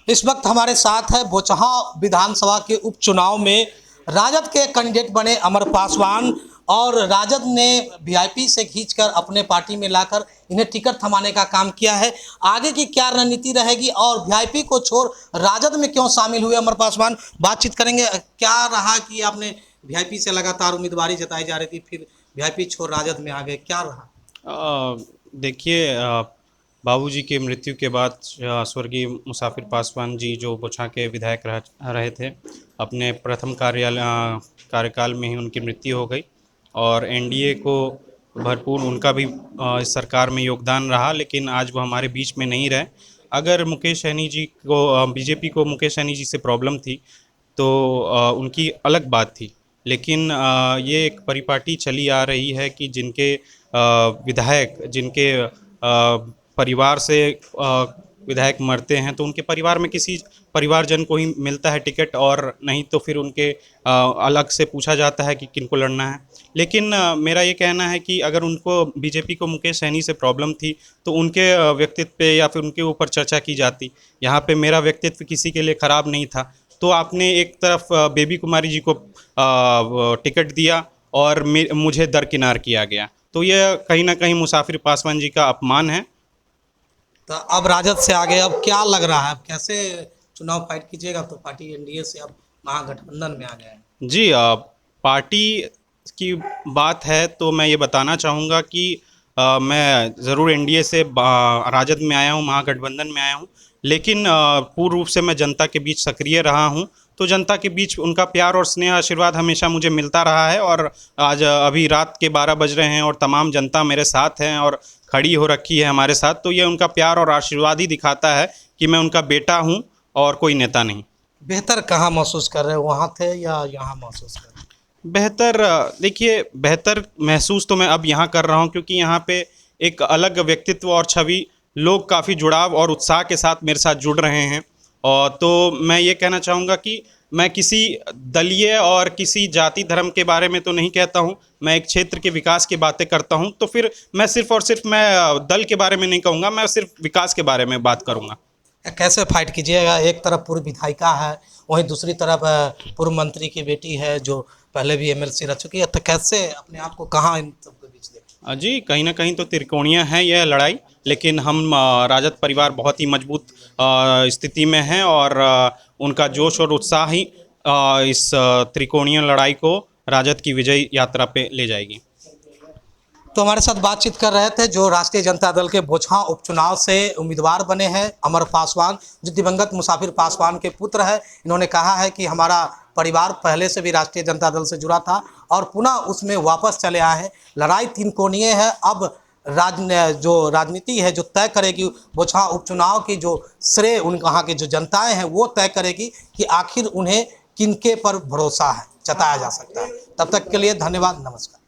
इस वक्त हमारे साथ है बोचहां विधानसभा के उपचुनाव में राजद के कैंडिडेट बने अमर पासवान और राजद ने वीआईपी से खींचकर अपने पार्टी में लाकर इन्हें टिकट थमाने का काम किया है। आगे की क्या रणनीति रहेगी और वीआईपी को छोड़ राजद में क्यों शामिल हुए अमर पासवान, बातचीत करेंगे। क्या रहा कि आपने वीआईपी से लगातार उम्मीदवारी जताई जा रही थी, फिर वीआईपी छोड़ राजद में आ गए, क्या रहा? देखिए, बाबूजी की मृत्यु के बाद स्वर्गीय मुसाफिर पासवान जी जो बोचहां के विधायक रहे थे, अपने प्रथम कार्यकाल में ही उनकी मृत्यु हो गई और एनडीए को भरपूर उनका भी इस सरकार में योगदान रहा, लेकिन आज वो हमारे बीच में नहीं रहे। अगर मुकेश सहनी जी को बीजेपी को मुकेश सहनी जी से प्रॉब्लम थी तो उनकी अलग बात थी, लेकिन ये एक परिपाटी चली आ रही है कि जिनके विधायक जिनके परिवार से विधायक मरते हैं तो उनके परिवार में किसी परिवारजन को ही मिलता है टिकट, और नहीं तो फिर उनके अलग से पूछा जाता है कि किनको लड़ना है। लेकिन मेरा ये कहना है कि अगर उनको बीजेपी को मुकेश सहनी से प्रॉब्लम थी तो उनके व्यक्तित्व पे या फिर उनके ऊपर चर्चा की जाती। यहाँ पे मेरा व्यक्तित्व किसी के लिए ख़राब नहीं था, तो आपने एक तरफ बेबी कुमारी जी को टिकट दिया और मुझे दरकिनार किया गया, तो यह कहीं ना कहीं मुसाफिर पासवान जी का अपमान है। तो अब राजद से आगे अब क्या लग रहा है, अब कैसे चुनाव फाइट कीजिएगा? तो पार्टी एनडीए से अब महागठबंधन में आ गया है। जी, पार्टी की बात है तो मैं ये बताना चाहूँगा कि मैं ज़रूर एनडीए से राजद में आया हूँ, महागठबंधन में आया हूँ, लेकिन पूर्ण रूप से मैं जनता के बीच सक्रिय रहा हूँ, तो जनता के बीच उनका प्यार और स्नेह आशीर्वाद हमेशा मुझे मिलता रहा है। और आज अभी रात के 12 बज रहे हैं और तमाम जनता मेरे साथ हैं और खड़ी हो रखी है हमारे साथ, तो ये उनका प्यार और आशीर्वाद ही दिखाता है कि मैं उनका बेटा हूँ और कोई नेता नहीं। बेहतर कहाँ महसूस कर रहे हो, वहाँ थे या यहाँ महसूस कर रहे हैं? बेहतर, देखिए, बेहतर महसूस तो मैं अब यहाँ कर रहा हूँ क्योंकि यहाँ पे एक अलग व्यक्तित्व और छवि, लोग काफ़ी जुड़ाव और उत्साह के साथ मेरे साथ जुड़ रहे हैं। और तो मैं ये कहना चाहूँगा कि मैं किसी दलीय और किसी जाति धर्म के बारे में तो नहीं कहता हूँ, मैं एक क्षेत्र के विकास की बातें करता हूँ, तो फिर मैं सिर्फ और सिर्फ मैं दल के बारे में नहीं कहूँगा, मैं सिर्फ विकास के बारे में बात करूँगा। कैसे फाइट कीजिएगा? एक तरफ पूर्व विधायिका है, वहीं दूसरी तरफ पूर्व मंत्री की बेटी है जो पहले भी एमएलसी रह चुकी है, तो कैसे अपने आप को कहाँ इन सबके बीच देखें? जी, कहीं ना कहीं तो त्रिकोणीय है यह लड़ाई, लेकिन हम राजद परिवार बहुत ही मजबूत स्थिति में हैं और उनका जोश और उत्साह ही इस त्रिकोणीय लड़ाई को राजद की विजय यात्रा पे ले जाएगी। तो हमारे साथ बातचीत कर रहे थे जो राष्ट्रीय जनता दल के बोचहां उपचुनाव से उम्मीदवार बने हैं अमर पासवान, जो दिवंगत मुसाफिर पासवान के पुत्र है। इन्होंने कहा है कि हमारा परिवार पहले से भी राष्ट्रीय जनता दल से जुड़ा था और पुनः उसमें वापस चले आए हैं। लड़ाई तीन कोणीय है, अब जो राजनीति है जो तय करेगी बोचहां उपचुनाव की, जो श्रेय उन वहाँ की जो जनताएँ हैं वो तय करेगी कि आखिर उन्हें किनके पर भरोसा है जताया जा सकता है। तब तक के लिए धन्यवाद, नमस्कार।